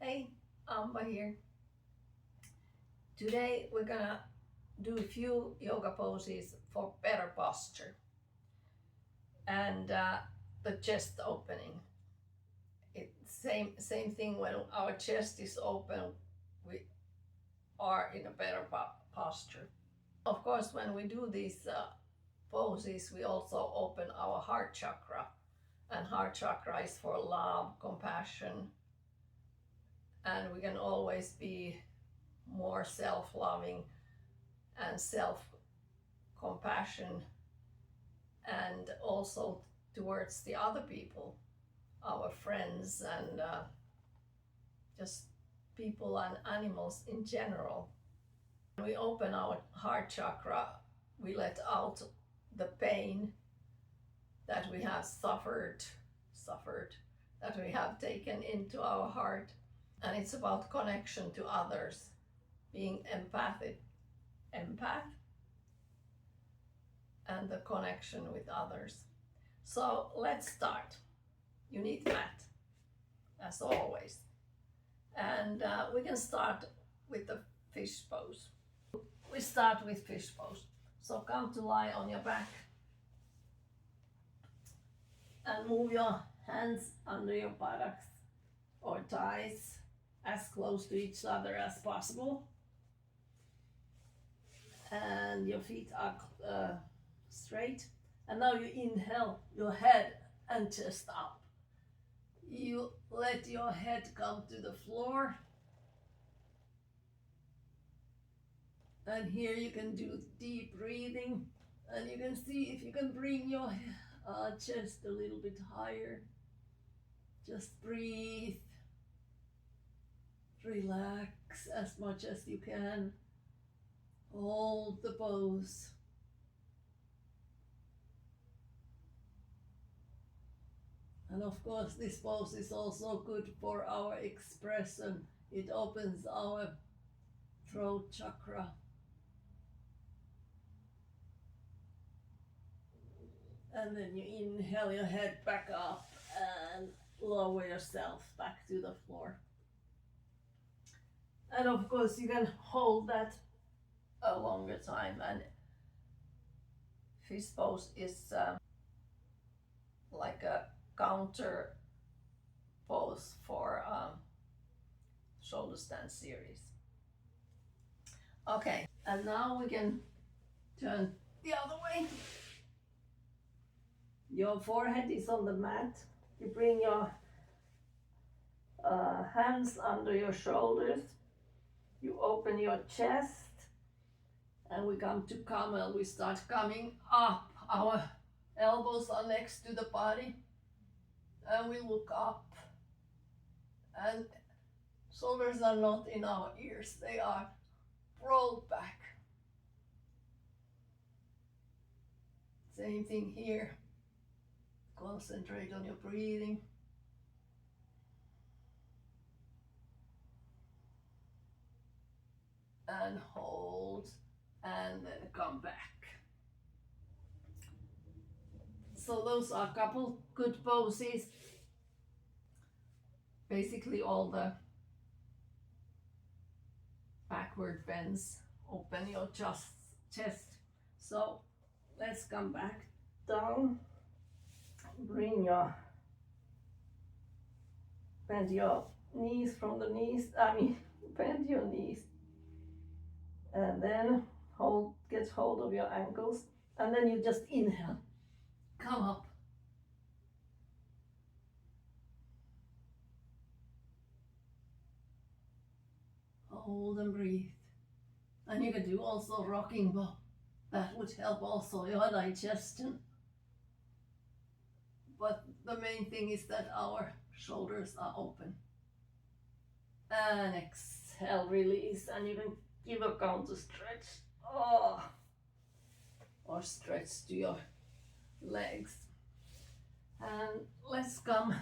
Hey, Amba here. Today we're gonna do a few yoga poses for better posture and the chest opening. Same thing when our chest is open, we are in a better posture. Of course, when we do these poses, we also open our heart chakra, and heart chakra is for love, compassion, and we can always be more self-loving and self-compassion, and also towards the other people, our friends, and just people and animals in general. When we open our heart chakra, we let out the pain that we have suffered, that we have taken into our heart. And it's about connection to others, being empath, and the connection with others. So let's start. You need mat, as always. And we can start with the fish pose. We start with fish pose. So come to lie on your back and move your hands under your buttocks or thighs as close to each other as possible. And your feet are straight. And now you inhale your head and chest up. You let your head come to the floor. And here you can do deep breathing. And you can see if you can bring your chest a little bit higher. Just breathe. Relax as much as you can. Hold the pose. And of course, this pose is also good for our expression. It opens our throat chakra. And then you inhale your head back up and lower yourself back to the floor. And of course, you can hold that a longer time. And fish pose is like a counter pose for shoulder stand series. Okay, and now we can turn the other way. Your forehead is on the mat. You bring your hands under your shoulders. You open your chest and we come to Camel. We start coming up. Our elbows are next to the body and we look up. And shoulders are not in our ears, they are rolled back. Same thing here. Concentrate on your breathing. And hold, and then come back. So those are a couple good poses. Basically all the backward bends open your chest. So let's come back down. Bring your, bend your knees from the knees, bend your knees. And then get hold of your ankles. And then you just inhale, come up. Hold and breathe. And you can do also rocking bow. That would help also your digestion. But the main thing is that our shoulders are open. And exhale, release, and you can give a counter stretch. Or stretch to your legs. And let's come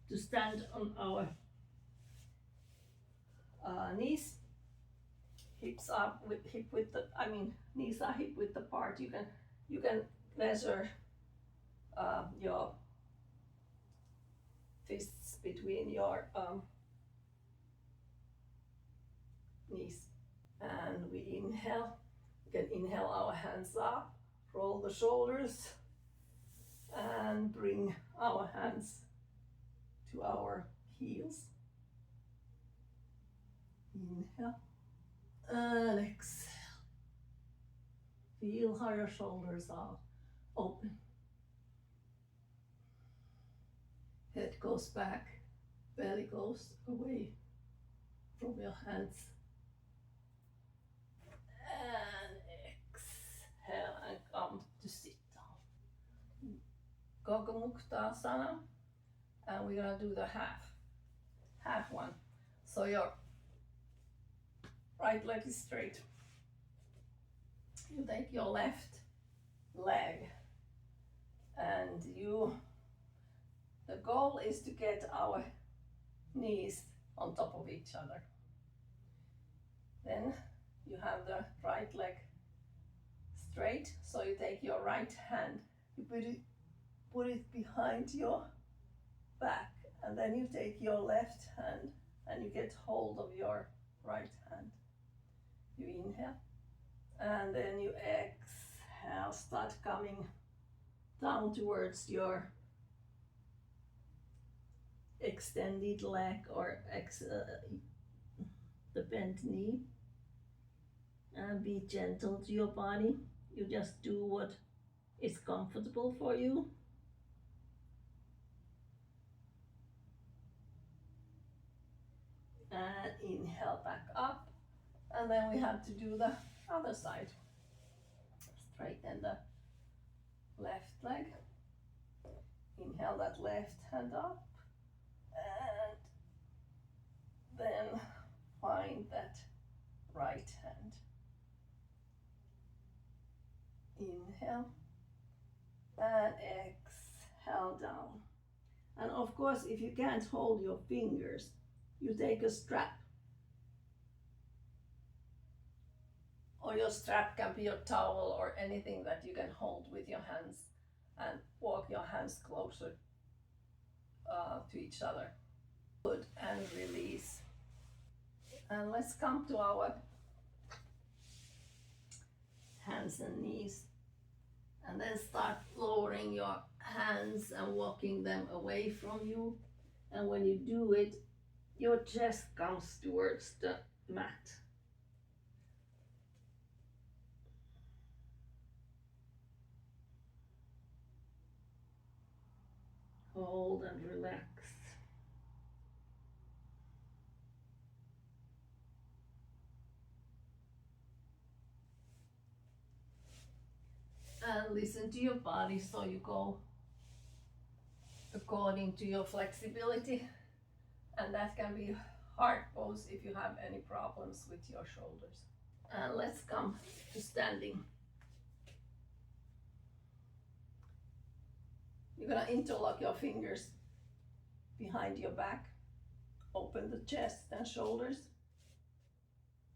to stand on our knees. Hips up with knees are hip width apart. You can measure your fists between your inhale. We can inhale our hands up, roll the shoulders, and bring our hands to our heels. Inhale and exhale. Feel how your shoulders are open. Head goes back, belly goes away from your hands. And exhale and come to sit down. Gogamuktasana. And we're gonna do the half one. So your right leg is straight. You take your left leg and the goal is to get our knees on top of each other. Then you have the right leg straight, so you take your right hand, you put it behind your back, and then you take your left hand and you get hold of your right hand. You inhale, and then you exhale, start coming down towards your extended leg or the bent knee, and be gentle to your body. You just do what is comfortable for you. And inhale back up, and then we have to do the other side. Straighten the left leg. Inhale that left hand up, and then find that right hand. Inhale and exhale down. And of course, if you can't hold your fingers, you take a strap. Or your strap can be your towel or anything that you can hold with your hands, and walk your hands closer to each other. Good, and release. And let's come to our hands and knees. And then start lowering your hands and walking them away from you. And when you do it, your chest comes towards the mat. Hold and relax. And listen to your body, so you go according to your flexibility. And that can be hard pose if you have any problems with your shoulders. And let's come to standing. You're gonna interlock your fingers behind your back. Open the chest and shoulders.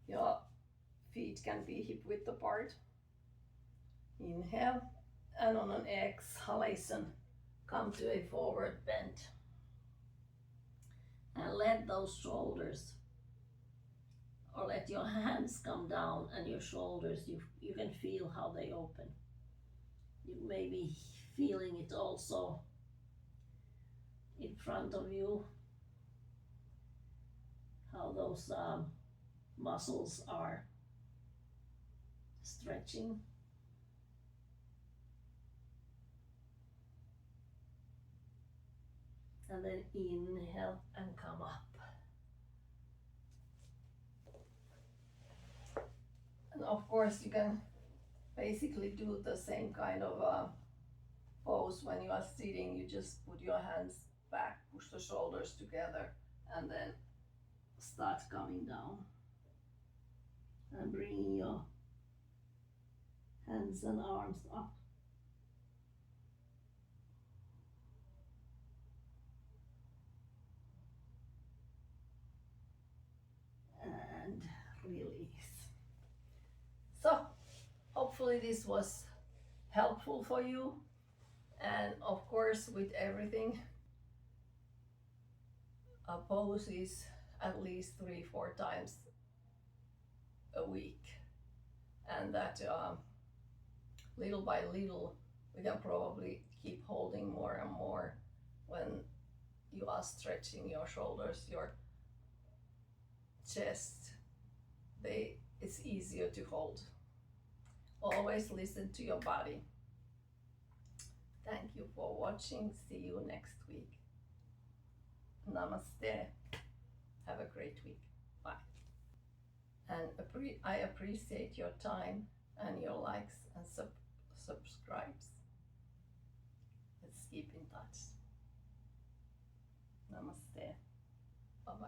Your feet can be hip width apart. Inhale, and on an exhalation, come to a forward bend. And let those shoulders, or let your hands come down, and your shoulders, you can feel how they open. You may be feeling it also in front of you, how those muscles are stretching. And then inhale and come up. And of course you can basically do the same kind of pose when you are sitting. You just put your hands back, push the shoulders together, and then start coming down. And bringing your hands and arms up. And release. So hopefully this was helpful for you, and of course with everything, a pose is at least 3-4 times a week. and that little by little we can probably keep holding more and more when you are stretching your shoulders, your chest. It's easier to hold. Always listen to your body. Thank you for watching. See you next week. Namaste. Have a great week. Bye. And I appreciate your time and your likes and subscribes. Let's keep in touch. Namaste. Bye-bye.